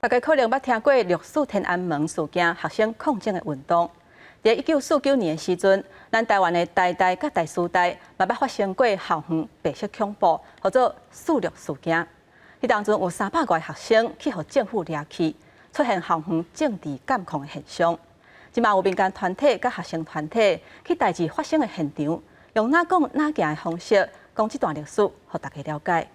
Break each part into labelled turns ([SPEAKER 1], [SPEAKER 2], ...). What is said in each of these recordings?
[SPEAKER 1] 大家可能捌听过绿树天安门事件学生抗争的运动。在1949年的时阵，咱台湾的台大甲台师大嘛捌发生过校园白色恐怖，或者四绿事件。迄当中有300多个学生去互政府掠去，出现校园政治监控的现象。即嘛有民间团体甲学生团体去代志发生的现场，用哪讲哪行的方式讲这段历史，互大家了解。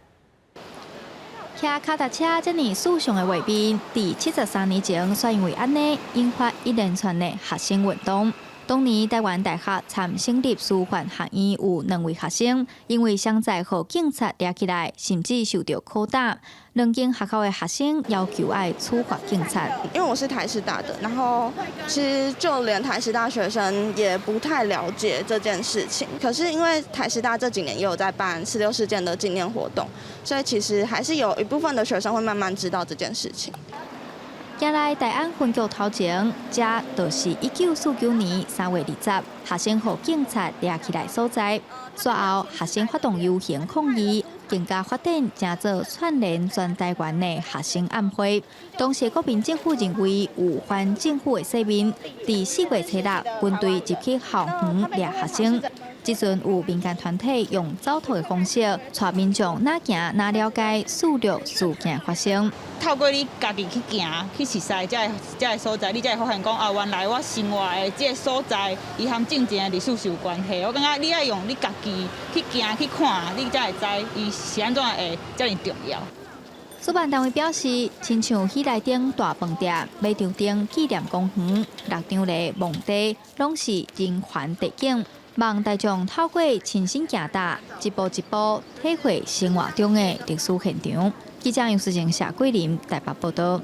[SPEAKER 2] 骑脚踏车这呢史上的画面，伫73年前，却因为安尼引发一连串的学生运动。当年台湾大学参成立师范学院有2位学生，因为想在和警察抓起来，甚至受到拷打。2间学校的学生要求要处罚警察。
[SPEAKER 3] 因为我是台师大的，然后其实就连台师大学生也不太了解这件事情。可是因为台师大这几年也有在办16事件的纪念活动，所以其实还是有一部分的学生会慢慢知道这件事情。
[SPEAKER 2] 今来大安分局头前，这就是1949年3月20日，学生和警察抓起来所在。随后，学生发动游行抗议，更加发展成做串联全台湾的学生暗会。当时国民政府认为有反政府的声明，伫4月7日，军队入去校园抓学生。 即阵有民间团体用走读的方式，带民众哪行哪了解四绿事件发生。
[SPEAKER 4] 透过你家己去行去熟悉这个所在，你才会发现讲啊，原来我生活的这个所在，伊和正正的历史是有关系。我感觉你爱用你家己去行去看，你才会知伊是安怎会遮尔重要。
[SPEAKER 2] 主办单位表示，亲像喜来登大饭店、马场顶纪念公园、6张的墓地，拢是人权地景。 望大众透过亲身行踏，一步一步体会生活中的历史现场。记者杨思晴、谢桂林台北报道。